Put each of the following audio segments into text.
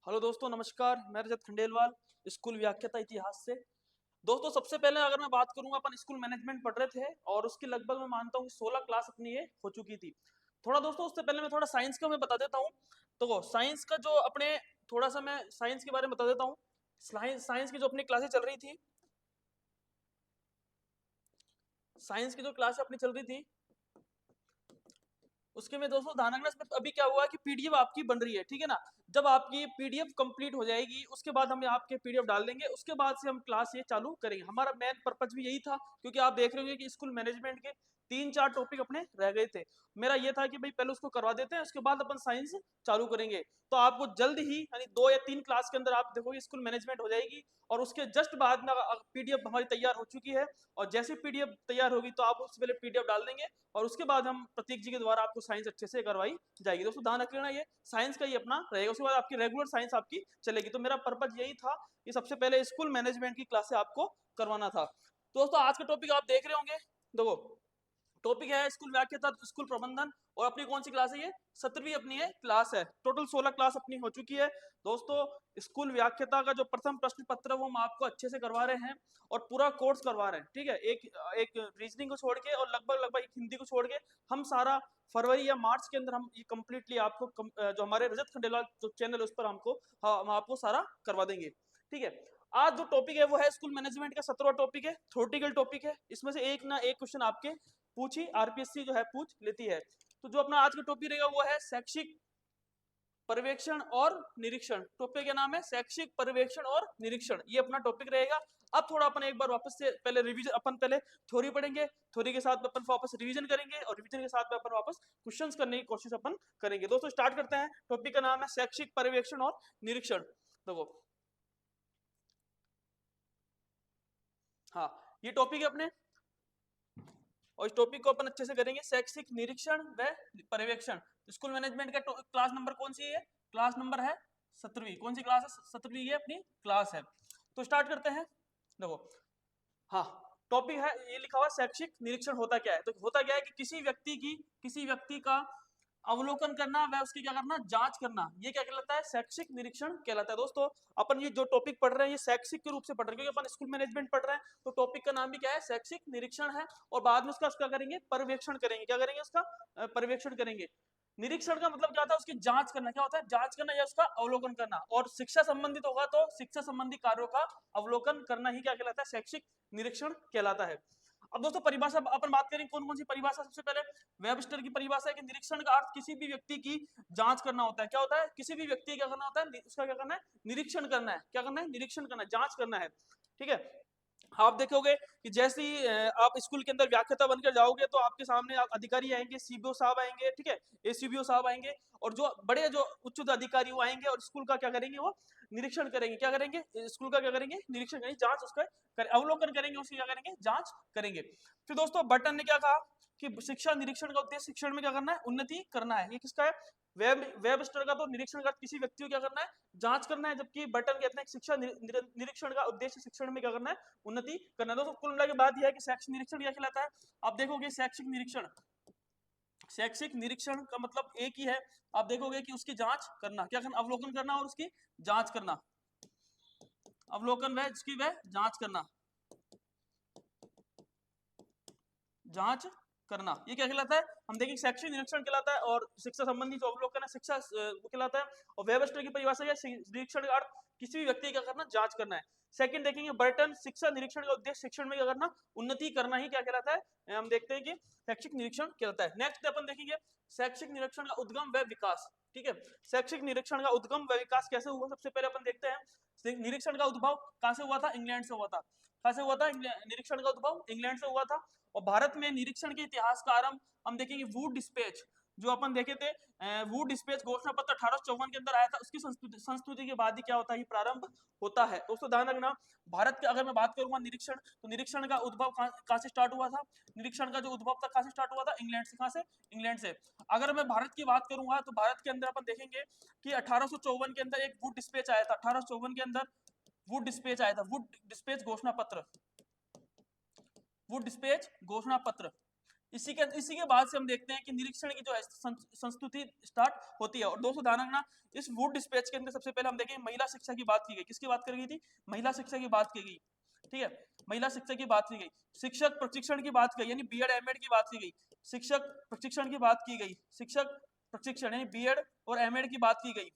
Hello दोस्तों, नमस्कार। मैं रजत खंडेलवाल, स्कूल व्याख्याता इतिहास से। दोस्तों, सबसे पहले अगर मैं बात करूं, अपन स्कूल मैनेजमेंट पढ़ रहे थे और उसकी लगभग मैं मानता हूं कि 16 क्लास अपनी ये हो चुकी थी। थोड़ा दोस्तों, उससे पहले मैं थोड़ा साइंस का मैं बता देता हूं। तो साइंस का जो अपने थोड़ा सा मैं साइंस के बारे में बता देता हूं। साइंस की जो अपनी क्लासेस चल रही थी, साइंस की जो क्लास अपनी चल रही थी उसके में दोस्तों ध्यान रखना। इसमें अभी क्या हुआ कि पीडीएफ आपकी बन रही है, ठीक है ना। जब आपकी पीडीएफ कंप्लीट हो जाएगी उसके बाद हम आपके पीडीएफ डाल देंगे, उसके बाद से हम क्लास ये चालू करेंगे। हमारा मेन पर्पज भी यही था, क्योंकि आप देख रहे होंगे कि स्कूल मैनेजमेंट के 3-4 टॉपिक अपने रह गए थे। मेरा ये था कि भाई पहले उसको करवा देते हैं, उसके बाद अपन साइंस चालू करेंगे। तो आपको जल्द ही यानी 2 या 3 क्लास के अंदर आप देखोगे स्कूल मैनेजमेंट हो जाएगी। और उसके जस्ट बाद में पीडीएफ हमारी तैयार हो चुकी है, और जैसे पीडीएफ तैयार होगी तो आप उससे पहले पीडीएफ डाल देंगे, और उसके बाद हम प्रतीक जी के द्वारा आपको साइंस अच्छे से करवाई जाएगी। दोस्तों ध्यान रख लेना, ये साइंस का ही अपना रहेगा, उसके बाद आपकी रेगुलर साइंस आपकी चलेगी। तो मेरा पर्पज यही था कि सबसे पहले स्कूल मैनेजमेंट की क्लास से आपको करवाना था। तो दोस्तों, आज का टॉपिक आप देख रहे होंगे। देखो, टॉपिक है स्कूल व्याख्याता, स्कूल प्रबंधन। और अपनी कौन सी क्लास है? ये 17वीं अपनी है क्लास है। टोटल 16 क्लास अपनी हो चुकी है। दोस्तों, स्कूल व्याख्याता का जो प्रथम प्रश्न पत्र है वो हम आपको अच्छे से करवा रहे हैं, और पूरा कोर्स करवा रहे हैं, ठीक है। एक एक रीजनिंग को छोड़ के और लगभग लगभग एक हिंदी को छोड़ के हम सारा फरवरी या मार्च के अंदर हम ये कंप्लीटली आपको जो हमारे रजत खंडेलवाल जो चैनल है उस पर हम आपको सारा करवा देंगे, ठीक है। आज जो टॉपिक है वो है स्कूल मैनेजमेंट का 17वां टॉपिक है, थ्योरेटिकल टॉपिक है। इसमें से एक ना एक क्वेश्चन आपके पूछी आरपीएससी जो है पूछ लेती है। तो जो अपना आज का टॉपिक रहेगा वो है शैक्षिक पर्यवेक्षण और निरीक्षण। टॉपिक का नाम है शैक्षिक पर्यवेक्षण और निरीक्षण, ये अपना टॉपिक रहेगा। अब थोड़ा अपन एक बार वापस से पहले रिवीजन, अपन पहले थ्योरी पढ़ेंगे, थ्योरी के साथ में अपन वापस रिवीजन करेंगे, और रिवीजन के साथ में अपन वापस क्वेश्चंस करने की कोशिश अपन करेंगे। दोस्तों स्टार्ट करते हैं। टॉपिक का नाम है शैक्षिक पर्यवेक्षण और निरीक्षण। देखो, हाँ, ये टॉपिक है अपने, और इस टॉपिक को अपन अच्छे से करेंगे। शैक्षिक निरीक्षण व पर्यवेक्षण। स्कूल मैनेजमेंट का क्लास नंबर कौन सी है? क्लास नंबर है 17वीं। कौन सी क्लास है? 17वीं ये अपनी क्लास है। तो स्टार्ट करते हैं। देखो, हाँ, टॉपिक है ये लिखा हुआ शैक्षिक निरीक्षण होता क्या है। तो होता क्या है कि किसी व्यक्ति का अवलोकन करना व उसकी क्या करना, जांच करना, ये क्या कहलाता है? शैक्षिक निरीक्षण कहलाता है। दोस्तों, अपन ये जो टॉपिक पढ़ रहे हैं ये शैक्षिक के रूप से पढ़ रहे हैं, क्योंकि अपन स्कूल मैनेजमेंट पढ़ रहे हैं। तो टॉपिक का नाम भी क्या है? शैक्षिक निरीक्षण है। और बाद में उसका क्या करेंगे? पर्यवेक्षण करेंगे। क्या करेंगे? उसका पर्यवेक्षण करेंगे। निरीक्षण का मतलब क्या होता है? उसकी जांच करना। क्या होता है? जांच करना या उसका अवलोकन करना। और शिक्षा संबंधित होगा तो शिक्षा संबंधी कार्यों का अवलोकन करना ही क्या कहलाता है? शैक्षिक निरीक्षण कहलाता है। अब दोस्तों, परिभाषा अपन बात करें, कौन कौन सी परिभाषा। सबसे पहले वेबस्टर की परिभाषा है कि निरीक्षण का अर्थ किसी भी व्यक्ति की जांच करना होता है। क्या होता है? किसी भी व्यक्ति क्या करना होता है? उसका क्या करना है? निरीक्षण करना है। क्या करना है? निरीक्षण करना है, जांच करना है, ठीक है। आप देखोगे कि जैसे ही आप स्कूल के अंदर व्याख्याता बनकर जाओगे तो आपके सामने अधिकारी आएंगे, सीबीओ साहब आएंगे, ठीक है, एसीबीओ साहब आएंगे, और जो बड़े जो उच्च अधिकारी वो आएंगे और स्कूल का क्या करेंगे? वो निरीक्षण करेंगे। क्या करेंगे? स्कूल का क्या करेंगे? निरीक्षण करेंगे, जांच उसका अवलोकन करेंगे, उसकी क्या करेंगे? जांच करेंगे। फिर दोस्तों, बटन ने क्या कहा कि शिक्षा निरीक्षण का उद्देश्य शिक्षण में क्या करना है? उन्नति करना है। ये किसका है? वेब स्टर का। तो निरीक्षण का किसी व्यक्ति को क्या करना है? जांच करना है। जबकि बटन कहते हैं शिक्षा निरीक्षण का उद्देश्य शिक्षण में क्या करना है? उन्नति करना है। दोस्तों, कुल मिला के बात यह है कि शैक्षिक निरीक्षण क्या कहलाता है? आप देखोगे शैक्षिक निरीक्षण का मतलब एक ही है। आप देखोगे कि उसकी जांच करना, क्या करना? अवलोकन करना और उसकी जांच करना। अवलोकन वह जिसकी वह जांच करना, जांच करना, ये क्या कहलाता है? हम देखेंगे शैक्षिक निरीक्षण कहलाता है, और शिक्षा संबंधी जो अवलोकन है शिक्षा वो कहलाता है। और वेबस्टर की परिभाषा है निरीक्षण का अर्थ किसी भी व्यक्ति का करना, जांच करना है। सेकंड देखेंगे बर्टन, शिक्षा निरीक्षण का उद्देश्य शिक्षण में क्या करना? उन्नति करना ही क्या कहलाता है? हम देखते हैं कि शैक्षिक निरीक्षण कहलाता है। नेक्स्ट अपन देखेंगे शैक्षिक निरीक्षण का उद्गम व विकास, ठीक है। शैक्षिक निरीक्षण का उद्गम व विकास कैसे हुआ? सबसे पहले अपन देखते हैं निरीक्षण का उद्भव कहां से हुआ था? इंग्लैंड से हुआ था। कहां से हुआ था? निरीक्षण का उद्भव इंग्लैंड से हुआ था। और भारत में निरीक्षण के इतिहास का आरंभ हम देखेंगे वुड डिस्पैच, जो अपन देखे थे वुड डिस्पैच घोषणा पत्र 1854 के अंदर आया था। उसकी संस्तुति के बाद ही क्या होता है? प्रारंभ होता है। दोस्तों ध्यान रखना, भारत के अगर मैं बात करूंगा निरीक्षण, तो निरीक्षण का उद्भव कहां से स्टार्ट हुआ था? निरीक्षण का जो उद्भव था कहां से स्टार्ट हुआ था? इंग्लैंड से। कहां से? इंग्लैंड से। अगर मैं भारत की बात करूंगा तो भारत के अंदर अपन देखेंगे कि 1854 के अंदर एक वुड डिस्पैच आया था। 1854 के अंदर वुड डिस्पैच आया था, वुड डिस्पैच घोषणा पत्र, वुड डिस्पैच घोषणा पत्र। इसी के बाद से हम देखते हैं कि निरीक्षण की जो है संस्तुति स्टार्ट होती है। और दोस्तों ध्यान रखना, इस वुड डिस्पैच के अंदर सबसे पहले हम देखेंगे महिला शिक्षा की बात की गई। किसकी बात कर गई थी? महिला शिक्षा की बात की गई, ठीक है, महिला शिक्षा की बात की गई। शिक्षक प्रशिक्षण की बात की, यानी बीएड एमएड की बात की गई। शिक्षक प्रशिक्षण की बात की गई, शिक्षक प्रशिक्षण यानी बीएड और एमएड की बात की गई।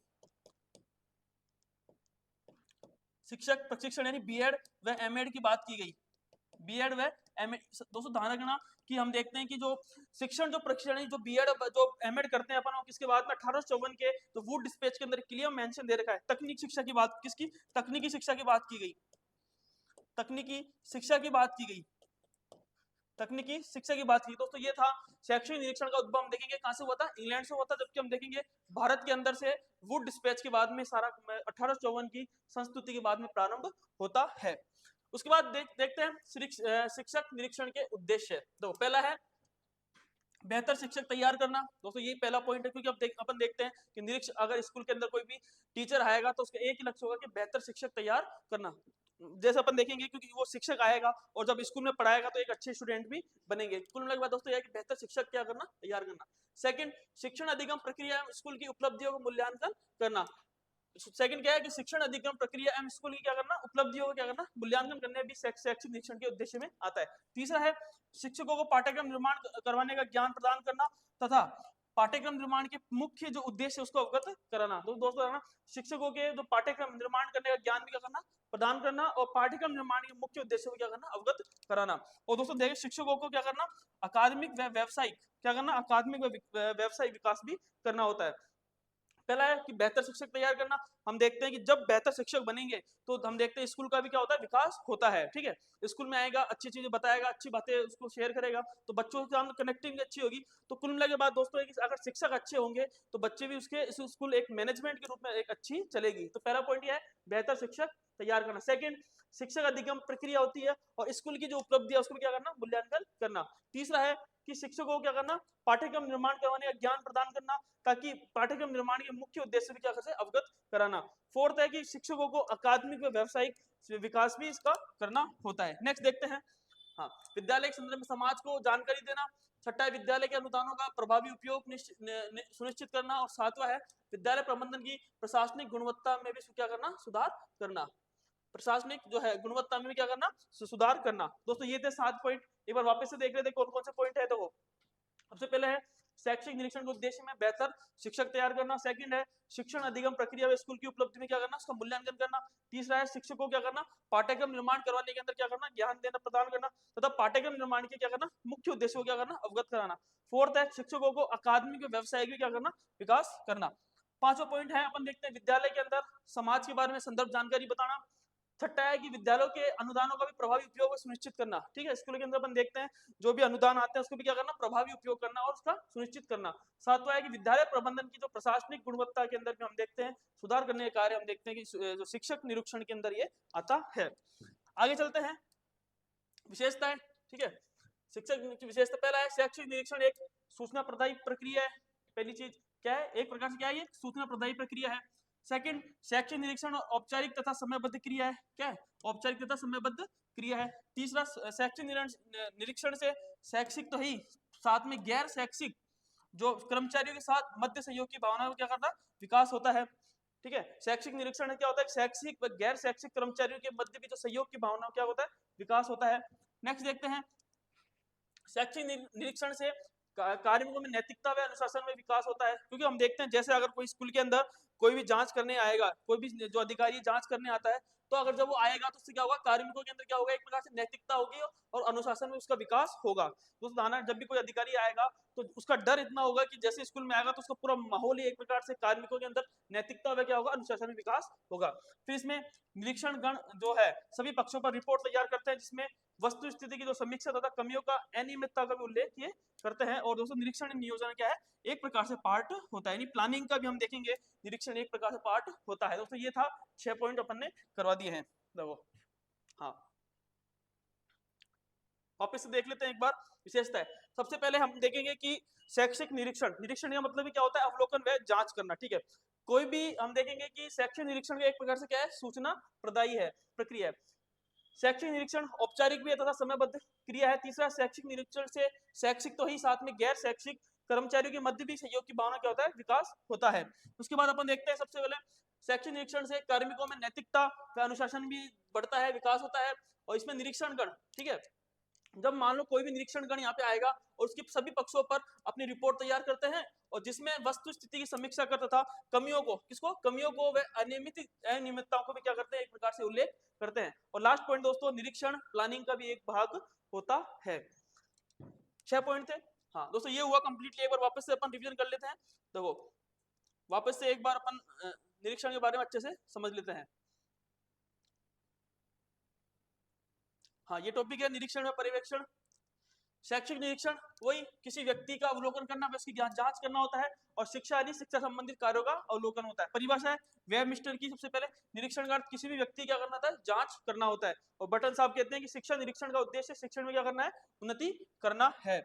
शिक्षक प्रशिक्षण यानी बीएड व एमएड की बात की गई, बीएड व एमएड। दोस्तों ध्यान रखना कि हम देखते हैं कि जो शिक्षण जो प्रशिक्षण है, जो बीएड जो एमएड करते हैं अपन, और किसके बाद में 1854 के तो वुड डिस्पैच के अंदर क्लियर मेंशन दे रखा है। तकनीकी शिक्षा की बात, किसकी? तकनीकी शिक्षा की बात की गई, तकनीकी शिक्षा की बात की गई, तकनीकी शिक्षा की बात की। दोस्तों ये था शैक्षणिक निरीक्षण का उद्भव। हम देखेंगे कहां से हुआ था? इंग्लैंड से हुआ था। जबकि हम देखेंगे भारत के अंदर से वुड डिस्पैच के बाद में सारा 1854 की संस्तुति के बाद में प्रारंभ होता है। उसके बाद देखते हैं शिक्षक निरीक्षण के उद्देश्य। तो पहला है बेहतर शिक्षक तैयार करना। दोस्तों यही पहला पॉइंट है, क्योंकि अब अपन देखते हैं कि निरीक्षक, अगर स्कूल के अंदर कोई भी टीचर आएगा तो उसका एक ही लक्ष्य होगा कि बेहतर शिक्षक तैयार करना। जैसे अपन देखेंगे, क्योंकि वो शिक्षक आएगा और जब स्कूल में पढ़ाएगा तो एक अच्छे स्टूडेंट भी बनेंगे। कुल मिलाकर बात दोस्तों यह है कि बेहतर शिक्षक क्या करना? तैयार करना। सेकंड, शिक्षण अधिगम प्रक्रिया स्कूल की उपलब्धियों का मूल्यांकन करना। सेकंड क्या है कि शिक्षण अधिगम प्रक्रिया एवं स्कूल की क्या करना? उपलब्धियों को क्या करना? मूल्यांकन करने भी शैक्षिक निरीक्षण के उद्देश्य में आता है। तीसरा है शिक्षकों को पाठ्यक्रम निर्माण करवाने का ज्ञान प्रदान करना तथा पाठ्यक्रम निर्माण के मुख्य जो उद्देश्य उसको अवगत कराना। तो दोस्तों ना, शिक्षकों के जो पाठ्यक्रम निर्माण करने का ज्ञान भी क्या करना? प्रदान करना, और पाठ्यक्रम निर्माण के मुख्य उद्देश्य को क्या करना? अवगत कराना। और दोस्तों देखिए, शिक्षकों को क्या करना? अकादमिक व व्यावसायिक क्या करना? अकादमिक व व्यावसायिक विकास भी करना होता है। पहला है कि बेहतर शिक्षक तैयार करना। हम देखते हैं कि जब बेहतर शिक्षक बनेंगे तो हम देखते हैं स्कूल का भी क्या होता है? विकास होता है, ठीक है। स्कूल में आएगा, अच्छी चीजें बताएगा, अच्छी बातें उसको शेयर करेगा, तो बच्चों के साथ कनेक्टिंग भी अच्छी होगी। तो कुल मिला के बाद दोस्तों है कि अगर शिक्षक अच्छे होंगे तो बच्चे भी उसके इस स्कूल एक मैनेजमेंट के रूप में एक अच्छी चलेगी। तो पहला पॉइंट यह है बेहतर शिक्षक तैयार करना। सेकंड, शिक्षक अधिगम प्रक्रिया होती है और स्कूल की जो उपलब्धि है उसको क्या करना? मूल्यांकन करना। तीसरा है कि शिक्षकों को क्या करना? पाठ्यक्रम निर्माण करवाने का ज्ञान प्रदान करना, ताकि पाठ्यक्रम निर्माण के मुख्य उद्देश्य भी क्या कर अवगत कराना। फोर्थ है कि शिक्षकों को अकादमिक व व्यावसायिक विकास भी इसका करना होता है। नेक्स्ट देखते हैं, हाँ, विद्यालय के संदर्भ में समाज को जानकारी देना। छठा है विद्यालय के अनुदानों का प्रभावी उपयोग सुनिश्चित करना। और सातवां है विद्यालय प्रबंधन की प्रशासनिक गुणवत्ता में भी क्या करना? सुधार करना। प्रशासनिक जो है गुणवत्ता में भी क्या करना? सुधार करना। दोस्तों ये थे 7 पॉइंट। एक बार वापस से देख लेते कौन कौन से पॉइंट है। तो सबसे पहले है शैक्षिक निरीक्षण के उद्देश्य में बेहतर शिक्षक तैयार करना। सेकंड है शिक्षण अधिगम प्रक्रिया व स्कूल की उपलब्धि में क्या करना? उसका मूल्यांकन करना। तीसरा है शिक्षकों को क्या करना? पाठ्यक्रम निर्माण करवाने के अंदर क्या करना? ज्ञान देना, प्रदान करना तथा पाठ्यक्रम निर्माण के क्या करना? मुख्य उद्देश्य को क्या करना? अवगत कराना। फोर्थ है शिक्षकों को अकादमिक व व्यवसायिक क्या करना? विकास करना। पांचवा पॉइंट है अपन देखते हैं विद्यालय के अंदर समाज के बारे में संदर्भ जानकारी बताना। छठा है कि विद्यालयों के अनुदानों का भी प्रभावी उपयोग सुनिश्चित करना। ठीक है, स्कूल के अंदर अपन देखते हैं जो भी अनुदान आते हैं उसको भी क्या करना? प्रभावी उपयोग करना और उसका सुनिश्चित करना। सातवां है कि विद्यालय प्रबंधन की जो प्रशासनिक गुणवत्ता के अंदर भी हम देखते हैं सुधार करने का कार्य हम देखते हैं कि जो शिक्षक निरीक्षण के अंदर ये आता है। आगे चलते हैं, विशेषताएं। ठीक है, शिक्षक की विशेषता पहला है शैक्षिक निरीक्षण एक सूचना प्रदायी प्रक्रिया है। पहली चीज क्या है? एक प्रकार से क्या है? ये सूचना प्रदायी प्रक्रिया है। सेकंड, शैक्षिक निरीक्षण औपचारिक तथा समयबद्ध क्रिया है। क्या है? औपचारिक तथा समयबद्ध क्रिया है। तीसरा, शैक्षिक निरीक्षण से शैक्षिक तो ही साथ में गैर शैक्षिक जो कर्मचारियों के साथ मध्य सहयोग की भावना को क्या करना? विकास होता है। ठीक है, शैक्षिक निरीक्षण क्या होता है? शैक्षिक व गैर शैक्षिक कर्मचारियों के मध्य भी जो सहयोग की भावना क्या होता है? विकास होता है। नेक्स्ट देखते हैं, शैक्षिक निरीक्षण से कार्मिकों में नैतिकता व अनुशासन में विकास होता है। क्योंकि हम देखते हैं जैसे अगर कोई स्कूल के अंदर कोई भी जांच करने आएगा, कोई भी जो अधिकारी जांच करने आता है, तो अगर जब वो आएगा तो उससे क्या होगा? कार्मिकों के अंदर क्या होगा? एक प्रकार से नैतिकता होगी और अनुशासन में उसका विकास होगा। तो दाना जब भी कोई अधिकारी आएगा तो उसका डर इतना होगा कि जैसे स्कूल में आएगा तो उसका पूरा माहौल ही एक प्रकार से कार्मिकों के अंदर नैतिकता व क्या होगा? अनुशासन में विकास होगा। फिर इसमें निरीक्षण गण जो है सभी पक्षों पर रिपोर्ट तैयार करते हैं, जिसमें वस्तु स्थिति की जो समीक्षा तथा कमियों का अनियमितता का भी उल्लेख ये करते हैं। और दोस्तों निरीक्षण नियोजन क्या है? एक प्रकार से पार्ट होता है, यानी प्लानिंग का भी हम देखेंगे निरीक्षण एक प्रकार से पार्ट होता है। दोस्तों ये था 6 पॉइंट अपन ने करवा दिए हैं। देखो, हाँ, वापस से देख लेते हैं एक बार विशेषता है। सबसे पहले हम देखेंगे कि शैक्षिक निरीक्षण, निरीक्षण का मतलब क्या होता है? अवलोकन व जांच करना। ठीक है, कोई भी हम देखेंगे कि शैक्षिक निरीक्षण का एक प्रकार से क्या है? सूचना प्रदायी है प्रक्रिया है। शैक्षिक निरीक्षण औपचारिक भी है तथा समयबद्ध क्रिया है। तीसरा, शैक्षिक निरीक्षण से शैक्षिक तो ही साथ में गैर शैक्षिक कर्मचारियों के मध्य भी सहयोग की भावना क्या होता है, विकास होता है। उसके बाद अपन देखते हैं सबसे पहले शैक्षिक निरीक्षण से कार्मिकों में नैतिकता व अनुशासन भी बढ़ता है, विकास होता है। और इसमें निरीक्षण गण, ठीक है, जब मान लो कोई भी निरीक्षण गण यहाँ पे आएगा और उसके सभी पक्षों पर अपनी रिपोर्ट तैयार करते हैं और जिसमें वस्तु स्थिति की समीक्षा कर तथा कमियों को कमियों को व अनियमितताओं को भी क्या करते हैं, एक प्रकार से उल्लेख करते हैं। और लास्ट पॉइंट दोस्तों, निरीक्षण प्लानिंग का भी एक भाग होता है। 6 पॉइंट थे। हाँ दोस्तों, ये हुआ कंप्लीटली। एक बार वापस से अपन रिवीजन कर लेते हैं। देखो वापस से एक बार अपन निरीक्षण के बारे में अच्छे से समझ लेते हैं। हाँ, ये टॉपिक है निरीक्षण में पर्यवेक्षण। शैक्षिक निरीक्षण वही किसी व्यक्ति का अवलोकन करना, उसकी जांच करना होता है। और शिक्षा यानी शिक्षा संबंधित कार्यों का अवलोकन होता है। परिभाषा है वेबमिस्टर की। सबसे पहले निरीक्षण का अर्थ किसी भी व्यक्ति क्या करना होता है, जांच करना होता है। और बटन साहब कहते हैं कि शिक्षा निरीक्षण का उद्देश्य शिक्षण में क्या करना है, उन्नति करना है।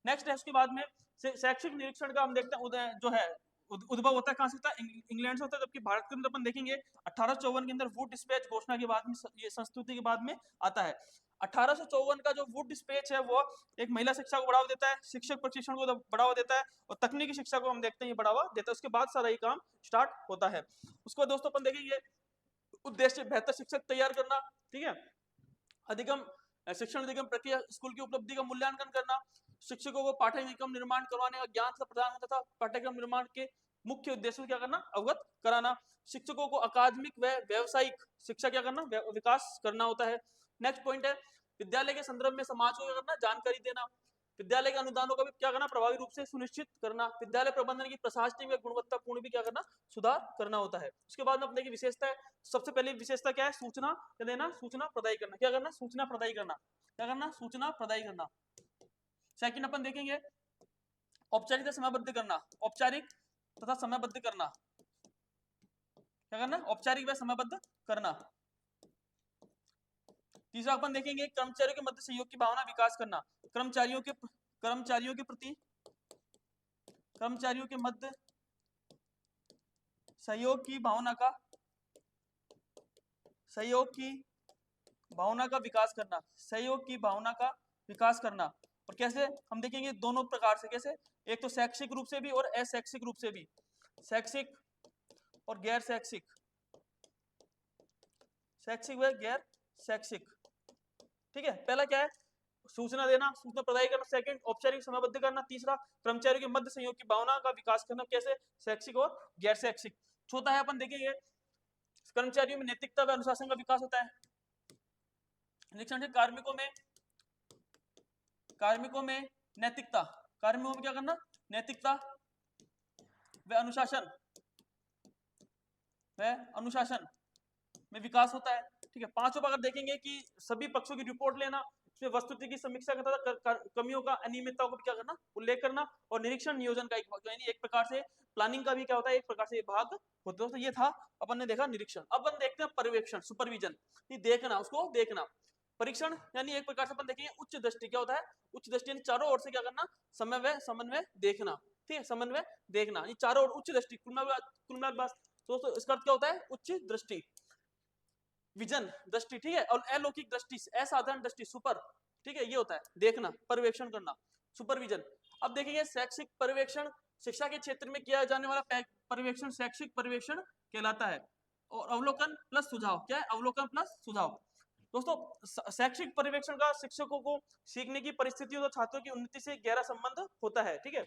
नेक्स्ट है उसके बाद में शैक्षिक निरीक्षण का हम देखते हैं जो है उद्भव होता है कहां से होता है, इंग्लैंड से होता है। जबकि भारत के अंदर अपन देखेंगे 1854 के अंदर वुड डिस्पैच घोषणा के बाद में, ये संस्तुति के बाद में आता है। 1854 का जो वुड डिस्पैच है वो एक महिला शिक्षा को बढ़ावा देता है, शिक्षक प्रशिक्षण को बढ़ावा देता है और तकनीकी शिक्षा को हम देखते हैं ये बढ़ावा देता है। उसके बाद सारा ये काम स्टार्ट होता है। उसको दोस्तों अपन देखेंगे उद्देश्य बेहतर शिक्षक तैयार करना, ठीक है, अधिगम शिक्षण अधिगम प्रक्रिया, स्कूल की उपलब्धि का मूल्यांकन करना, शिक्षकों को पाठ्यक्रम निर्माण करवाने का ज्ञान प्रदान तथा पाठ्यक्रम निर्माण के मुख्य उद्देश्यों क्या करना, अवगत कराना। शिक्षकों को अकादमिक व व्यावसायिक शिक्षा क्या करना, विकास करना होता है। नेक्स्ट पॉइंट है विद्यालय के संदर्भ में समाज को क्या करना, जानकारी देना। विद्यालय के अनुदानों का भी क्या करना, प्रभावी रूप से सुनिश्चित करना। विद्यालय प्रबंधन की प्रशासनिक व गुणवत्तापूर्ण भी क्या करना, सुधार करना होता है। उसके बाद में अपने की विशेषता है, सबसे पहली विशेषता क्या है, सूचना देना, सूचना प्रदाय करना। क्या करना, सूचना प्रदाय करना। क्या करना, सूचना प्रदाय करना। सेकंड अपन देखेंगे औपचारिक तथा समयबद्ध करना, औपचारिक तथा समयबद्ध करना। क्या करना, औपचारिक व समयबद्ध करना। तीसरा अपन देखेंगे कर्मचारियों के मध्य सहयोग की भावना विकास करना, कर्मचारियों के प्रति कर्मचारियों के मध्य सहयोग की भावना का विकास करना, सहयोग की भावना का विकास करना। और कैसे हम देखेंगे, दोनों प्रकार से। कैसे, एक तो शैक्षिक रूप से भी और अशैक्षिक रूप से भी, शैक्षिक और गैर शैक्षिक, शैक्षिक व गैर शैक्षिक, ठीक है। पहला क्या है, सूचना देना, सूचना प्रदाय करना। सेकंड, औपचारिक समयबद्ध करना। तीसरा, कर्मचारियों के मध्य सहयोग की भावना का विकास करना। कैसे, शैक्षिक और गैर शैक्षिक। चौथा है अपन देखेंगे कर्मचारियों में नैतिकता व अनुशासन का विकास होता है। निरीक्षण से कार्मिकों में नैतिकता, कार्मिकों में क्या करना, नैतिकता व अनुशासन में विकास होता है, ठीक है। पांचों अगर देखेंगे कि सभी पक्षों की रिपोर्ट लेना, उसमें वस्तुस्थिति की समीक्षा करना, कमियों का अनियमितताओं को क्या करना, उल्लेख करना। और निरीक्षण नियोजन का एक भाग, यानी एक प्रकार से प्लानिंग का भी क्या होता है, एक प्रकार से भाग होता है। तो ये था अपन ने देखा निरीक्षण। अब अपन देखते हैं पर्यवेक्षण, सुपरविजन। ये देखना, उसको देखना। परीक्षण यानी एक प्रकार से अपन देखेंगे उच्च दृष्टि। क्या होता है, उच्च दृष्टि यानी चारों ओर से क्या करना, समन्वय देखना, ठीक है, समन्वय देखना। ये चारों ओर उच्च दृष्टि, कुल मिला बस दोस्तों इसका अर्थ क्या होता है, उच्च दृष्टि, विजन दृष्टि, ठीक है। और अलौकिक दृष्टि, असाधारण दृष्टि, सुपर, ठीक है, ये होता है देखना, पर्यवेक्षण करना, सुपरविजन। अब देखेंगे शैक्षिक पर्यवेक्षण, शिक्षा के क्षेत्र में किया जाने वाला पर्यवेक्षण शैक्षिक पर्यवेक्षण कहलाता है। और अवलोकन प्लस सुझाव, क्या है, अवलोकन प्लस सुझाव। दोस्तों शैक्षिक पर्यवेक्षण का शिक्षकों को सीखने की परिस्थितियों और छात्रों की उन्नति से गहरा संबंध होता है, ठीक है।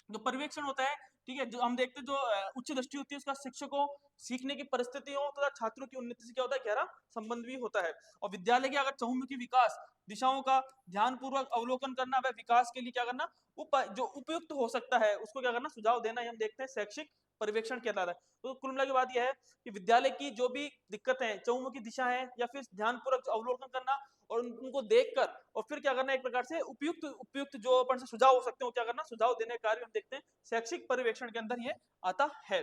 जो पर्यवेक्षण होता है, ठीक है, जो हम देखते हैं जो उच्च दृष्टि होती है उसका शिक्षकों सीखने की परिस्थितियों तथा छात्रों की उन्नति से क्या होता है, गहरा संबंध भी होता है। और विद्यालय के अगर चहुमुखी विकास दिशाओं का ध्यानपूर्वक अवलोकन करना व विकास के लिए क्या करना, जो उपयुक्त हो सकता है उसको क्या करना, सुझाव देना, हम देखते हैं शैक्षिक पर्यवेक्षण कहलाता है। तो कुल मिला के बात यह है कि विद्यालय की जो भी दिक्कतें, चहुमुखी दिशा है या फिर ध्यानपूर्वक अवलोकन करना और उनको देखकर और फिर क्या करना, एक प्रकार से उपयुक्त जो अपन से सुझाव हो सकते हैं वो क्या करना, सुझाव देने का कार्य हम देखते हैं शैक्षिक पर्यवेक्षण के अंदर ये आता है।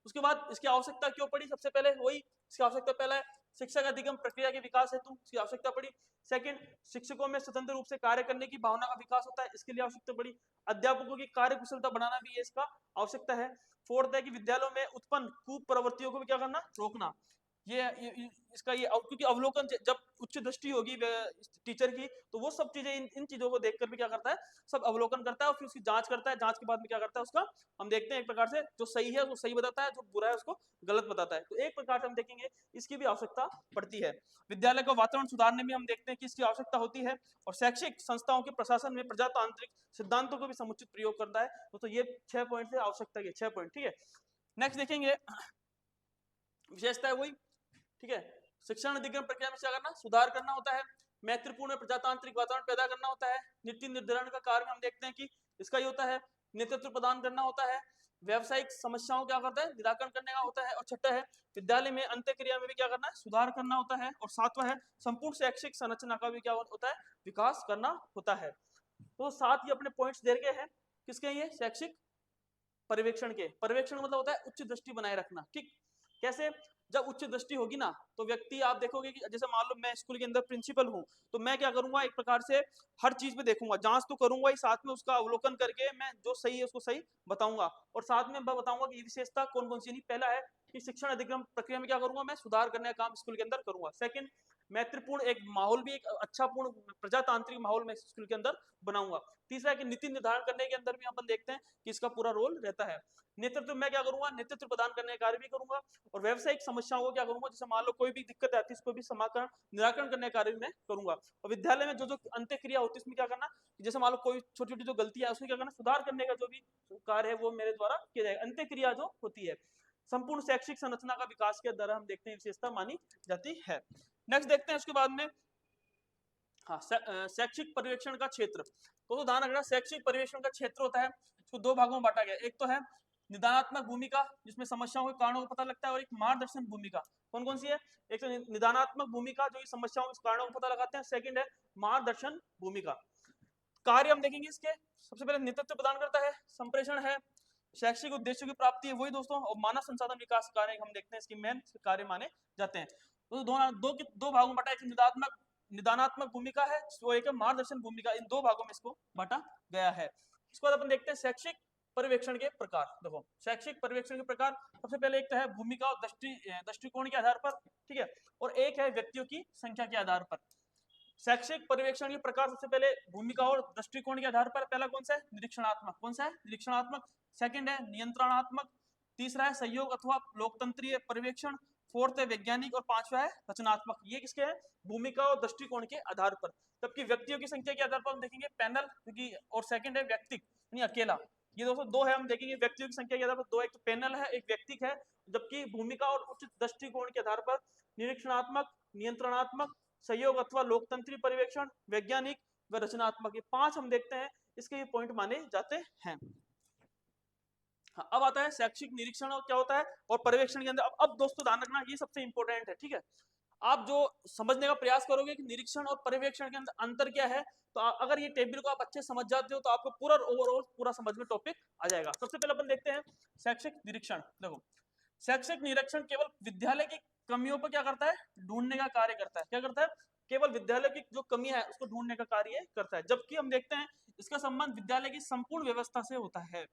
उसके बाद इसकी आवश्यकता क्यों पड़ी, सबसे पहले वही इसकी आवश्यकता, पहला है शिक्षा का अधिगम प्रक्रिया के विकास हेतु इसकी आवश्यकता पड़ी। सेकंड, शिक्षकों में स्वतंत्र रूप से कार्य करने की भावना का विकास होता है, इसके लिए आवश्यकता पड़ी। अध्यापकों की कार्य कुशलता बढ़ाना भी इसका आवश्यकता है। फोर्थ है कि विद्यालयों में उत्पन्न कुप्रवृत्तियों को भी क्या करना, रोकना। इसका ये क्योंकि अवलोकन जब उच्च दृष्टि होगी टीचर की, तो वो सब चीजें इन चीजों को देखकर भी क्या करता है, सब अवलोकन करता है और फिर उसकी जांच करता है। जांच के बाद में क्या करता है, उसका हम देखते हैं एक प्रकार से जो सही है वो सही बताता है, जो बुरा है उसको गलत बताता है। तो एक प्रकार से हम देखेंगे इसकी भी आवश्यकता पड़ती है। विद्यालय का वातावरण सुधारने में हम देखते हैं कि इसकी आवश्यकता होती है, और शैक्षिक संस्थाओं के प्रशासन में प्रजातांत्रिक सिद्धांतों को भी समुचित प्रयोग करता है। तो ये 6 पॉइंट से आवश्यकता है, 6 पॉइंट, ठीक है। नेक्स्ट देखेंगे विशेषता है वही, ठीक है। शिक्षण अधिग्रहण प्रक्रिया में क्या करना, सुधार करना होता है। मैत्रीपूर्ण प्रजातांत्रिक वातावरण पैदा करना होता है। नीति निर्धारण का कार्य हम देखते हैं कि इसका ही होता है। नेतृत्व प्रदान करना होता है। व्यावसायिक समस्याओं क्या करता है, निराकरण करने का होता है। और छठा है विद्यालय में अंत्यक्रिया में भी क्या करना है, सुधार करना होता है। और सातवां है संपूर्ण शैक्षिक संरचना का भी क्या होता है, विकास करना होता है। तो सात ही अपने पॉइंट्स दे गए हैं, किसके, ये शैक्षिक पर्यवेक्षण के। पर्यवेक्षण मतलब होता है उच्च दृष्टि बनाए रखना, ठीक। कैसे, जब उच्च दृष्टि होगी ना, तो व्यक्ति आप देखोगे कि जैसे मान लो मैं स्कूल के अंदर प्रिंसिपल हूँ, तो मैं क्या करूंगा, एक प्रकार से हर चीज में देखूंगा, जांच तो करूंगा ही, साथ में उसका अवलोकन करके मैं जो सही है उसको सही बताऊंगा। और साथ में मैं बताऊंगा कि ये विशेषता कौन कौन सी नहीं। पहला है कि शिक्षण अधिगम प्रक्रिया में क्या करूंगा, मैं सुधार करने का काम स्कूल के अंदर करूंगा। सेकंड, मैत्रीपूर्ण एक माहौल भी, एक अच्छा पूर्ण प्रजातांत्रिक माहौल मैं स्कूल के अंदर बनाऊंगा। तीसरा है कि नीति निर्धारण करने के अंदर भी अपन देखते हैं कि इसका पूरा रोल रहता है। नेतृत्व मैं क्या करूंगा, नेतृत्व प्रदान करने का कार्य भी करूंगा। और व्यावसायिक समस्याओं को क्या करूंगा, जैसे मान लो कोई भी दिक्कत आती है उसको भी समाकरण निराकरण करने का कार्य भी मैं करूंगा। और विद्यालय में जो जो अंत्यक्रिया होती है उसमें क्या करना, जैसे मान लो कोई छोटी छोटी जो गलतियां है उसमें क्या करना, सुधार करने का जो भी कार्य है वो मेरे द्वारा किया जाएगा। अंत्यक्रिया जो होती है, संपूर्ण शैक्षिक संरचना का विकास के द्वारा हम देखते हैं विशेषता मानी जाती है। नेक्स्ट देखते हैं उसके बाद में, हाँ, शैक्षिक पर्यवेक्षण का क्षेत्र। तो ध्यान रखना, शैक्षिक पर्यवेक्षण का क्षेत्र होता है, इसको दो भागों में बांटा गया। एक तो है निदानात्मक भूमिका, जिसमें समस्याओं के कारणों को पता लगता है, और एक मार्गदर्शन भूमिका। कौन कौन सी है, एक तो निदानात्मक भूमिका जो समस्याओं के कारणों को पता लगाते हैं, सेकंड है मार्गदर्शन भूमिका। कार्य हम देखेंगे इसके, सबसे पहले नेतृत्व प्रदान करता है, संप्रेषण है, शैक्षिक उद्देश्यों की प्राप्ति है वही दोस्तों, और मानव संसाधन विकास कार्य हम देखते हैं इसके मेन कार्य माने जाते हैं। तो दो भागों में बांटा, एक निदानात्मक भूमिका है, वो एक मार्गदर्शन भूमिका, इन दो भागों में इसको बांटा गया है। इसके बाद अपन देखते हैं शैक्षिक पर्यवेक्षण के प्रकार। देखो शैक्षिक पर्यवेक्षण के प्रकार, सबसे पहले एक तो है भूमिका और दृष्टिकोण के आधार पर, ठीक है, और एक है व्यक्तियों की संख्या के आधार पर। शैक्षिक पर्यवेक्षण के प्रकार, सबसे पहले भूमिका और दृष्टिकोण के आधार पर, पहला कौन सा है, निरीक्षणात्मक। कौन सा है, निरीक्षणात्मक। सेकंड है नियंत्रणात्मक। तीसरा है सहयोग अथवा लोकतंत्रीय पर्यवेक्षण। फोर्थ है वैज्ञानिक, और पांचवा है रचनात्मक। ये किसके है, भूमिका और दृष्टिकोण के आधार पर। जबकि व्यक्तियों की संख्या के आधार पर हम देखेंगे पैनल, क्योंकि और सेकंड है व्यक्ति यानी अकेला। ये दोस्तों दो है, हम देखेंगे व्यक्तियों की संख्या के आधार पर दो, एक तो पैनल है, एक व्यक्ति है। जबकि भूमिका और उचित दृष्टिकोण के आधार पर निरीक्षणात्मक, नियंत्रणात्मक, सहयोग अथवा लोकतंत्री पर्यवेक्षण, वैज्ञानिक व रचनात्मक, ये पांच हम देखते हैं, इसके ये पॉइंट माने जाते हैं। हाँ, अब आता है शैक्षिक निरीक्षण और क्या होता है, और पर्यवेक्षण के अंदर। अब दोस्तों ध्यान रखना, ये सबसे इंपॉर्टेंट है, ठीक है। आप जो समझने का प्रयास करोगे कि निरीक्षण और पर्यवेक्षण के अंदर अंतर क्या है, तो अगर ये टेबल को आप अच्छे समझ जाते हो तो आपको पूरा ओवरऑल पूरा समझ में टॉपिक आ जाएगा। सबसे पहले अपन देखते हैं शैक्षिक निरीक्षण। देखो शैक्षिक निरीक्षण केवल विद्यालय की कमियों पर क्या करता है, ढूंढने का कार्य करता है। क्या करता है, केवल विद्यालय की जो कमी है उसको ढूंढने का कार्य करता है। जबकि हम देखते हैं इसका संबंध विद्यालय की संपूर्ण व्यवस्था से होता है।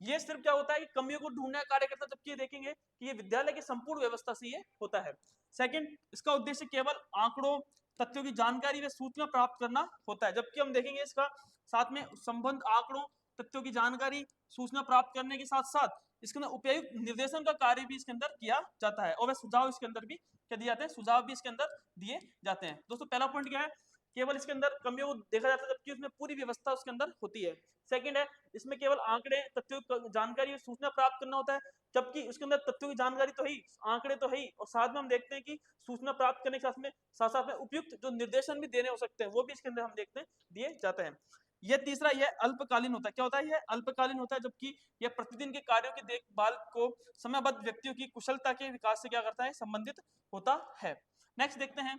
ये सिर्फ क्या होता है कि कमियों को ढूंढने का कार्य करता है, जबकि ये देखेंगे कि ये विद्यालय की संपूर्ण व्यवस्था से ये होता है। सेकंड, इसका उद्देश्य केवल आंकड़ों तथ्यों की जानकारी व सूचना प्राप्त करना होता है। जबकि हम देखेंगे इसका साथ में संबंध आंकड़ों तथ्यों की जानकारी सूचना प्राप्त करने के साथ साथ इसके अंदर उपयुक्त निर्देशन का कार्य भी इसके अंदर किया जाता है, और वह सुझाव इसके अंदर भी क्या दिए जाते हैं, सुझाव भी इसके अंदर दिए जाते हैं। दोस्तों पहला पॉइंट क्या है, केवल इसके अंदर कमियों को देखा जाता है, जबकि उसमें पूरी व्यवस्था उसके अंदर होती है। सेकंड है, इसमें केवल आंकड़े तथ्यों की जानकारी और सूचना प्राप्त करना होता है, जबकि इसके अंदर तथ्यों की जानकारी तो है ही, आंकड़े तो है ही, और साथ में हम देखते हैं कि सूचना प्राप्त करने के साथ साथ में उपयुक्त जो निर्देशन भी देने हो सकते हैं वो भी इसके अंदर हम देखते हैं दिए जाते हैं। यह तीसरा, यह अल्पकालीन होता है। क्या होता है, यह अल्पकालीन होता है, जबकि यह प्रतिदिन के कार्यों की देखभाल को समयबद्ध व्यक्तियों की कुशलता के विकास से क्या करता है, संबंधित होता है। नेक्स्ट देखते हैं,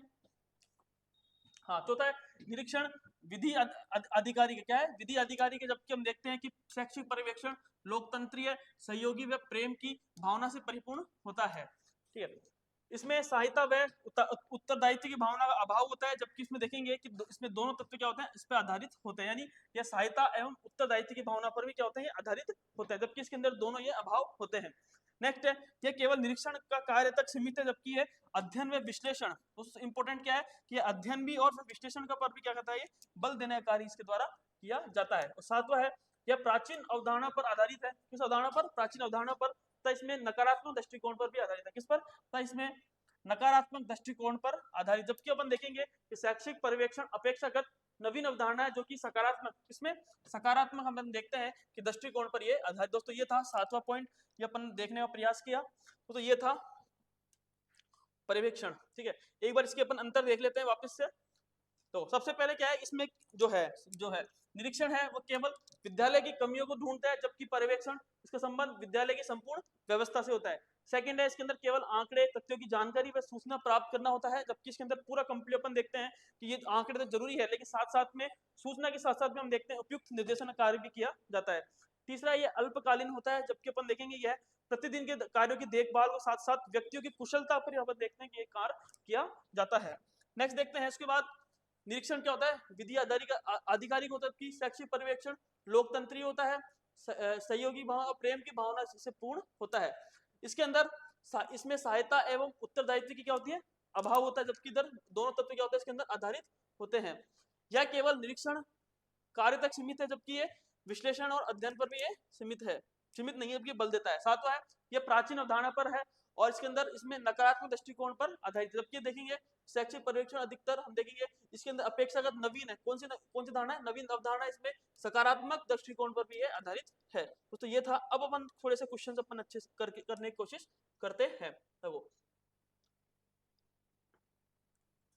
हाँ, चौथा है निरीक्षण विधि अधिकारी के। क्या है, विधि अधिकारी के। जबकि हम देखते हैं कि शैक्षिक पर्यवेक्षण लोकतंत्रीय, सहयोगी व प्रेम की भावना से परिपूर्ण होता है, ठीक है। इसमें सहायता व उत्तरदायित्व की भावना का अभाव होता है, जबकि इसमें देखेंगे कि इसमें दोनों तत्व क्या होते हैं, इस पर आधारित होते हैं, यानी यह सहायता एवं उत्तरदायित्व की भावना पर भी क्या होते हैं, आधारित होता है, जबकि इसके अंदर दोनों ये अभाव होते हैं। नेक्स्ट है ये केवल निरीक्षण का कार्य तक सीमित है, जबकि ये अध्ययन व विश्लेषण, तो इंपॉर्टेंट क्या है कि ये अध्ययन भी और फिर विश्लेषण का पर भी क्या करता है, ये बल देने का कार्य इसके द्वारा किया जाता है। और सातवां है यह प्राचीन अवधारणा पर आधारित है। किस अवधारणा पर? प्राचीन अवधारणा पर। तो इसमें नकारात्मक दृष्टिकोण पर भी आधारित है। किस पर? तो इसमें नकारात्मक दृष्टिकोण पर आधारित। जबकि अपन देखेंगे कि शैक्षिक पर्यवेक्षण अपेक्षाकृत नवीन अवधारणा है जो कि सकारात्मक, इसमें सकारात्मक हम देखते हैं कि दृष्टिकोण पर ये आधारित। दोस्तों ये था सातवां पॉइंट, ये अपन देखने का प्रयास किया। तो ये था पर्यवेक्षण। ठीक है, एक बार इसके अपन अंतर देख लेते हैं वापस से। तो सबसे पहले क्या है, इसमें जो है निरीक्षण है वो केवल विद्यालय की कमियों को ढूंढता है, जबकि पर्यवेक्षण इसका संबंध विद्यालय की संपूर्ण व्यवस्था से होता है। सेकंड है इसके अंदर केवल आंकड़े तथ्यों की जानकारी व सूचना प्राप्त करना होता है, जबकि इसके अंदर पूरा कंप्लीट अपन देखते हैं कि ये आंकड़े तो जरूरी है, लेकिन साथ साथ में सूचना के साथ साथ में हम देखते हैं उपयुक्त निर्देशन कार्य भी किया जाता है। तीसरा ये अल्पकालीन होता है, जबकि अपन देखेंगे यह प्रतिदिन के कार्यों की देखभाल के साथ साथ व्यक्तियों की कुशलता पर अपन देखते हैं कि ये कार्य किया जाता है। नेक्स्ट देखते हैं इसके बाद निरीक्षण क्या होता है, विधि आधिकारिक होता है, कि शैक्षिक पर्यवेक्षण लोकतंत्री होता है, सहयोगी भाव और प्रेम की भावना से पूर्ण होता है। इसके अंदर इसमें सहायता एवं उत्तरदायित्व की क्या होती है, अभाव होता है, जबकि इधर दोनों तत्व क्या होते हैं इसके अंदर आधारित होते हैं। यह केवल निरीक्षण कार्य तक सीमित है, जबकि ये विश्लेषण और अध्ययन पर भी ये सीमित नहीं है, जबकि बल देता है। सातवां है ये प्राचीन अवधारणा पर है और इसके अंदर इसमें नकारात्मक दृष्टिकोण पर आधारित, जबकि देखेंगे शैक्षिक पर्यवेक्षण अधिकतर हम देखेंगे इसके अंदर अपेक्षाकृत नवीन है। कौन सी धारणा है? नवीन अवधारणा। इसमें सकारात्मक दृष्टिकोण पर भी ये आधारित है। तो ये था। अब अपन थोड़े से क्वेश्चन अपन अच्छे से करने की कोशिश करते हैं। वो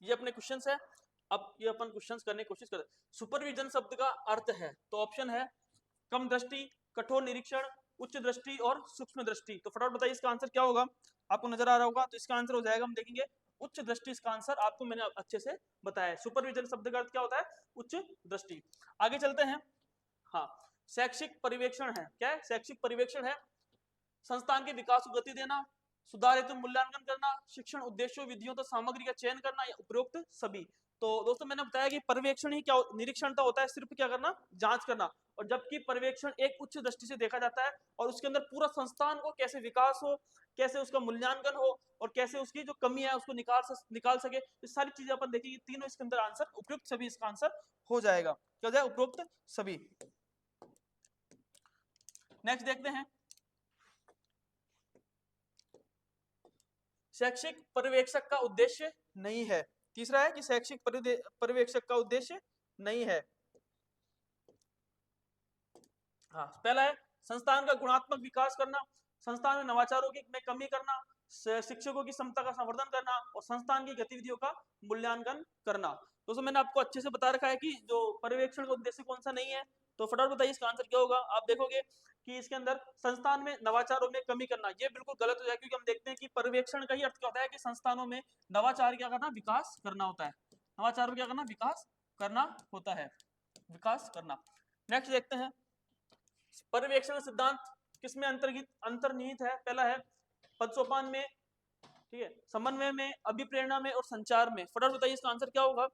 ये अपने क्वेश्चन है। अब ये अपन क्वेश्चन करने की कोशिश करते हैं। सुपरविजन शब्द का अर्थ है, तो ऑप्शन है कम दृष्टि, कठोर निरीक्षण, उच्च दृष्टि और सूक्ष्म दृष्टि। तो फटाफट बताइए इसका आंसर क्या होगा, आपको नजर आ रहा होगा। तो इसका आंसर हो जाएगा, हम देखेंगे उच्च दृष्टि। इसका आंसर आपको मैंने अच्छे से बताया है। सुपरविजन शब्द का अर्थ क्या होता है? उच्च दृष्टि। आगे चलते हैं। हाँ, शैक्षिक पर्यवेक्षण है। क्या है? शैक्षिक पर्यवेक्षण है संस्थान के विकास को गति देना, सुधार हेतु मूल्यांकन करना, शिक्षण उद्देश्यों विधियों तो सामग्री का चयन करना, या उपरोक्त सभी। तो दोस्तों मैंने बताया कि पर्यवेक्षण ही क्या निरीक्षण तो होता है सिर्फ क्या करना, जांच करना, और जबकि पर्यवेक्षण एक उच्च दृष्टि से देखा जाता है और उसके अंदर पूरा संस्थान को कैसे विकास हो, कैसे उसका मूल्यांकन हो और कैसे उसकी जो कमी है उसको निकाल सके, ये सारी चीजें अपन देखेंगे। तीनों इसके अंदर आंसर उपयुक्त सभी इसका आंसर हो जाएगा। क्या हो जाए? उपयुक्त सभी। नेक्स्ट देखते हैं शैक्षिक पर्यवेक्षक का उद्देश्य नहीं है। तीसरा है कि शैक्षिक पर्यवेक्षक का उद्देश्य नहीं है। हाँ, पहला है संस्थान का गुणात्मक विकास करना, संस्थान में नवाचारों में कमी करना, शिक्षकों की क्षमता का संवर्धन करना और संस्थान की गतिविधियों का मूल्यांकन करना। दोस्तों मैंने आपको अच्छे से बता रखा है कि जो पर्यवेक्षण का उद्देश्य कौन सा नहीं है। तो फटाफट बताइए इसका आंसर क्या होगा। आप देखोगे कि इसके अंदर संस्थान में नवाचारों में कमी करना, ये बिल्कुल गलत हो जाए, क्योंकि हम देखते हैं कि पर्यवेक्षण का ही अर्थ क्या होता है कि संस्थानों में नवाचार क्या करना, विकास करना होता है। नवाचार में क्या करना, विकास करना होता है, विकास करना। नेक्स्ट देखते हैं पर्यवेक्षण सिद्धांत किसमें अंतर्निहित है। पहला है पदसोपान में, ठीक है, समन्वय में, अभिप्रेरणा में और संचार में। फटाफट बताइए इसका आंसर क्या होगा।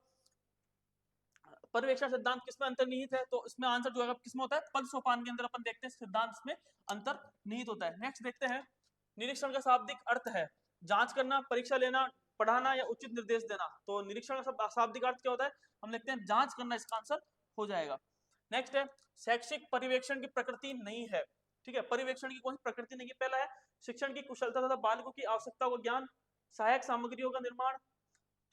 पर्यवेक्षण सिद्धांत किसमें अंतर्निहित है? तो इसमें आंसर जो है किसमें होता है, पद सोपान के अंदर अपन देखते हैं सिद्धांत में अंतर्निहित होता है। नेक्स्ट देखते हैं निरीक्षण का शाब्दिक अर्थ है जांच करना, परीक्षा लेना, पढ़ाना या उचित निर्देश देना। तो निरीक्षण का शाब्दिक अर्थ क्या होता है, हम देखते हैं जांच करना, इसका आंसर हो जाएगा। नेक्स्ट है शैक्षिक पर्यवेक्षण की प्रकृति नहीं है। ठीक है, पर्यवेक्षण की कौन सी प्रकृति नहीं है। पहला है शिक्षण की कुशलता तथा बालकों की आवश्यकताओं का ज्ञान, सहायक सामग्रियों का निर्माण,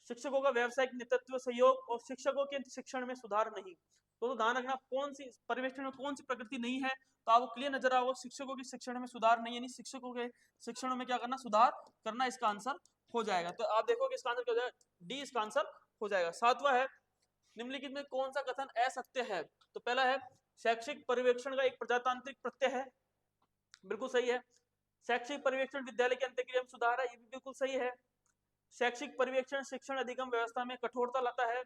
शिक्षकों का व्यावसायिक नेतृत्व सहयोग और शिक्षकों के शिक्षण में सुधार नहीं। तो ध्यान रखना कौन सी पर्यवेक्षण में कौन सी प्रकृति नहीं है। तो आपको क्लियर नजर आओ, शिक्षकों के शिक्षण में सुधार नहीं, यानी शिक्षकों के शिक्षण में क्या करना, सुधार करना, इसका आंसर हो जाएगा। तो आप देखोगे इसका आंसर क्या हो जाएगा, डी इसका आंसर हो जाएगा। सातवां है निम्नलिखित में कौन सा कथन असत्य है। तो पहला है शैक्षिक पर्यवेक्षण का एक प्रजातांत्रिक प्रत्यय है, बिल्कुल सही है। शैक्षिक पर्यवेक्षण विद्यालय की अंत्यक्रिया में सुधार है, ये भी बिल्कुल सही है। शैक्षिक पर्यवेक्षण शिक्षण अधिगम व्यवस्था में कठोरता लाता है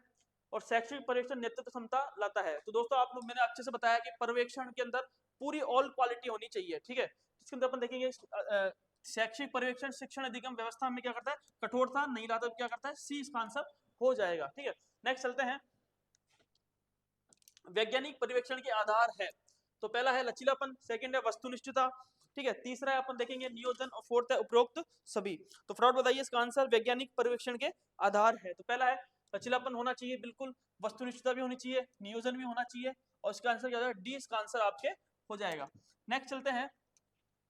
और शैक्षिक पर्यवेक्षण नेतृत्व क्षमता लाता है। तो दोस्तों आप लोग, मैंने अच्छे से बताया कि पर्यवेक्षण के अंदर पूरी ऑल क्वालिटी होनी चाहिए। ठीक है, इसके अंदर अपन देखेंगे शैक्षिक पर्यवेक्षण शिक्षण अधिगम व्यवस्था में क्या करता है, कठोरता नहीं लाता, क्या करता है, सी इसका आंसर हो जाएगा। ठीक है, नेक्स्ट चलते हैं वैज्ञानिक पर्यवेक्षण के आधार है। तो पहला है लचीलापन, सेकंड है वस्तुनिष्ठता, ठीक है, तीसरा है अपन देखेंगे नियोजन, और फोर्थ है उपरोक्त सभी। तो फटाफट बताइए इसका आंसर वैज्ञानिक पर्यवेक्षण के आधार है। तो पहला है लचीलापन होना चाहिए बिल्कुल, वस्तुनिष्ठता भी होनी चाहिए, नियोजन भी होना चाहिए, और इसका आंसर क्या होगा, डी इसका आंसर आपके हो जाएगा। नेक्स्ट चलते हैं,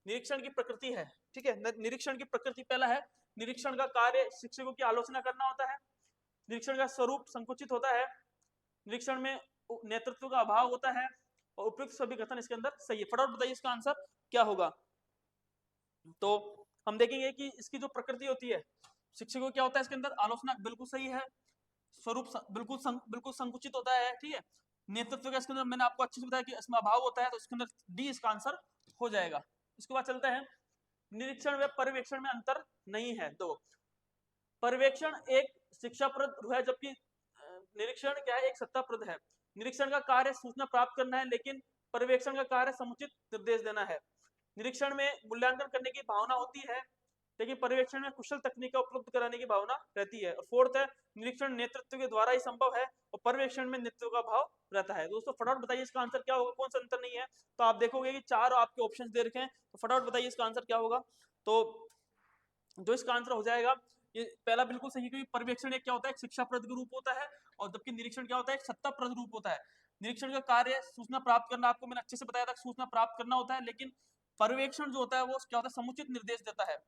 निरीक्षण की प्रकृति है, ठीक है, निरीक्षण की प्रकृति पहला है, निरीक्षण का कार्य शिक्षकों की आलोचना करना होता है, निरीक्षण का स्वरूप संकुचित होता है, निरीक्षण में नेतृत्व का अभाव होता है, और उपयुक्त सभी कथन इसके अंदर सही है। फटाफट बताइए इसका आंसर क्या होगा। तो हम देखेंगे कि इसकी जो प्रकृति होती है, शिक्षकों क्या होता है इसके अंदर, आलोचना बिल्कुल सही है, स्वरूप बिल्कुल संकुचित होता है, ठीक है, नेतृत्व का इसके अंदर मैंने आपको अच्छे से बताया कि इसमें अभाव होता है, तो इसके अंदर डी इसका आंसर हो जाएगा। इसके बाद चलते हैं, निरीक्षण व पर्यवेक्षण में अंतर नहीं है। तो पर्यवेक्षण एक शिक्षाप्रद है, जबकि निरीक्षण क्या है, एक सत्ताप्रद है। निरीक्षण का कार्य सूचना प्राप्त करना है, लेकिन पर्यवेक्षण का कार्य समुचित निर्देश देना है। निरीक्षण में मूल्यांकन करने की भावना होती है, लेकिन पर्यवेक्षण में कुशल तकनीक का उपलब्ध कराने की भावना रहती है। और फोर्थ है, निरीक्षण नेतृत्व के द्वारा ही संभव है, और पर्यवेक्षण में नेतृत्व का भाव रहता है। दोस्तों फटाफट बताइए इसका आंसर क्या होगा, कौन सा अंतर नहीं है। तो आप देखोगे कि चार आपके ऑप्शन दे रखे हैं, तो फटाफट बताइए इसका आंसर क्या होगा। तो जो इसका आंसर हो जाएगा, ये पहला बिल्कुल सही, क्योंकि पर्यवेक्षण एक क्या होता है, एक शिक्षाप्रद रूप होता है, और जबकि निरीक्षण क्या होता है, एक सत्ताप्रद रूप होता है। निरीक्षण का कार्य सूचना प्राप्त करना, आपको मैंने अच्छे से बताया था, सूचना प्राप्त करना होता है, लेकिन पर्यवेक्षण जो होता है वो क्या होता है, समुचित निर्देश देता है।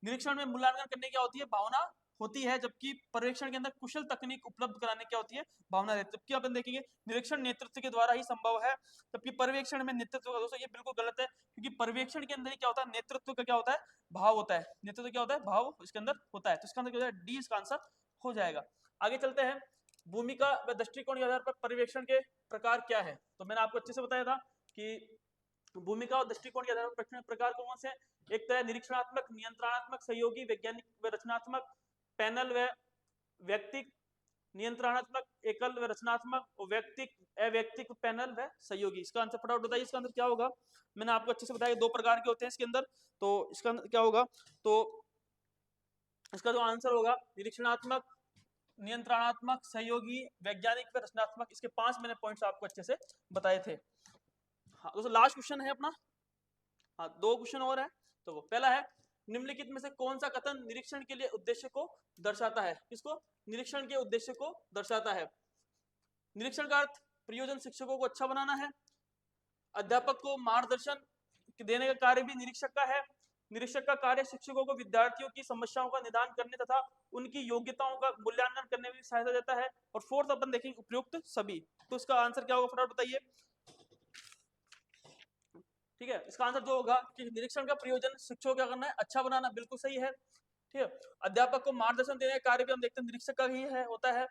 निरीक्षण में मूल्यांकन करने क्या होती है, भावना होती है, जबकि पर्यवेक्षण के अंदर कुशल तकनीक उपलब्ध कराने क्या होती है, भावना रहती है। जबकि अपन देखेंगे निरीक्षण नेतृत्व के द्वारा ही संभव है, जबकि पर्यवेक्षण में नेतृत्व का, दोस्तों ये बिल्कुल गलत है, क्योंकि पर्यवेक्षण के अंदर ही क्या होता है, नेतृत्व का क्या होता है, भाव होता है। नेतृत्व क्या होता है, भाव इसके अंदर होता है। तो इसका अंदर क्या होता है, डी इसका आंसर हो जाएगा। आगे चलते हैं, भूमिका व दृष्टिकोण के आधार पर पर्यवेक्षण के प्रकार क्या है। तो मैंने आपको अच्छे से बताया था कि भूमिका और दृष्टिकोण के आधार पर प्रकार कौन से हैं। एक तो है निरीक्षणात्मक, नियंत्रणात्मक, सहयोगी, वैज्ञानिक व रचनात्मक, पैनल व व्यक्तिक, नियंत्रणात्मक, एकल व रचनात्मक, और व्यक्तिक, अव्यक्तिक, पैनल व सहयोगी। इसका आंसर फटाफट बताइए इसका आंसर क्या होगा। मैंने आपको अच्छे से बताया दो प्रकार के होते हैं इसके अंदर, तो इसका अंदर क्या होगा, तो इसका जो आंसर होगा निरीक्षणात्मक, नियंत्रणात्मक, सहयोगी, वैज्ञानिक व रचनात्मक, इसके 5 मैंने पॉइंट्स आपको अच्छे से बताए थे। हाँ दोस्तों लास्ट क्वेश्चन है अपना, हाँ 2 क्वेश्चन और है। तो पहला है, निम्नलिखित में से कौन सा कथन निरीक्षण के लिए उद्देश्य को दर्शाता है। किसको, निरीक्षण के उद्देश्य को दर्शाता है। निरीक्षण का अर्थ प्रयोजन शिक्षकों को अच्छा बनाना है, अध्यापक को मार्गदर्शन देने का कार्य भी निरीक्षक का है, निरीक्षक का कार्य शिक्षकों को विद्यार्थियों की समस्याओं का निदान करने तथा उनकी योग्यताओं का मूल्यांकन करने में सहायता देता है। और फोर्थ अपन देखेंगे उपयुक्त सभी। तो इसका आंसर क्या होगा फटाफट बताइए। ठीक है, इसका आंसर जो होगा कि निरीक्षण का प्रयोजन शिक्षकों क्या करना है, अच्छा बनाना, बिल्कुल सही है। ठीक है, अध्यापक को मार्गदर्शन देने का कार्य भी हम देखते हैं निरीक्षक का ही है, होता है।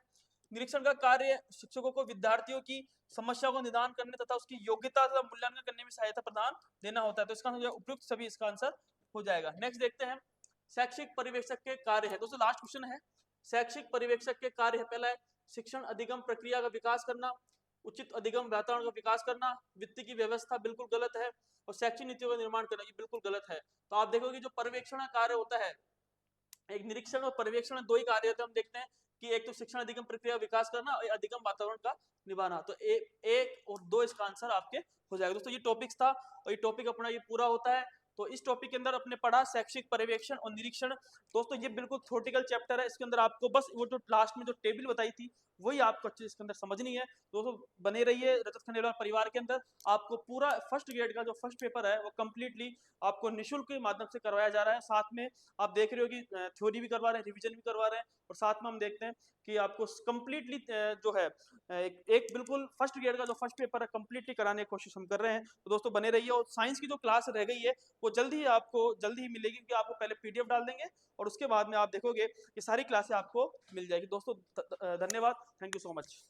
निरीक्षण का कार्य शिक्षकों को विद्यार्थियों की समस्या को निदान करने तथा उसकी योग्यता तथा मूल्यांकन करने में सहायता प्रदान देना होता है। तो इसका आंसर उपयुक्त सभी इसका आंसर हो जाएगा। नेक्स्ट देखते हैं, शैक्षिक पर्यवेक्षक के कार्य है। दोस्तों लास्ट क्वेश्चन है, शैक्षिक पर्यवेक्षक के कार्य है। पहला है शिक्षण अधिगम प्रक्रिया का विकास करना, उचित अधिगम वातावरण का विकास करना, वित्त की व्यवस्था बिल्कुल गलत है, और शैक्षिक नीतियों का निर्माण करना, ये बिल्कुल गलत है। तो आप देखोगे जो पर्यवेक्षण कार्य होता है, एक निरीक्षण और पर्यवेक्षण 2 ही कार्य होते हैं। हम देखते हैं कि एक तो शिक्षण अधिगम प्रक्रिया विकास करना और अधिगम वातावरण का निभाना। तो एक और 2 इसका आंसर आपके हो जाएगा। दोस्तों ये टॉपिक्स था, और ये टॉपिक अपना ये पूरा होता है। तो इस टॉपिक के अंदर अपने पढ़ा शैक्षिक पर्यवेक्षण और निरीक्षण। दोस्तों ये बिल्कुल थ्योरेटिकल चैप्टर है, इसके अंदर आपको बस वो जो लास्ट में जो टेबल बताई थी वही आपको अच्छे इसके अंदर समझनी है। दोस्तों बने रहिए रजत खंडेलवाल परिवार के अंदर। आपको पूरा फर्स्ट ग्रेड का जो फर्स्ट पेपर है वो कम्प्लीटली आपको निःशुल्क के माध्यम से करवाया जा रहा है। साथ में आप देख रहे हो कि थ्योरी भी करवा रहे हैं, रिविजन भी करवा रहे हैं, और साथ में हम देखते हैं कि आपको कम्प्लीटली जो है एक बिल्कुल फर्स्ट ग्रेड का जो फर्स्ट पेपर है कम्प्लीटली कराने की कोशिश हम कर रहे हैं। तो दोस्तों बने रहिए। और साइंस की जो क्लास रह गई है वो जल्दी ही मिलेगी, क्योंकि आपको पहले पीडीएफ डाल देंगे और उसके बाद में आप देखोगे कि सारी क्लासें आपको मिल जाएगी। दोस्तों धन्यवाद, थैंक यू सो मच।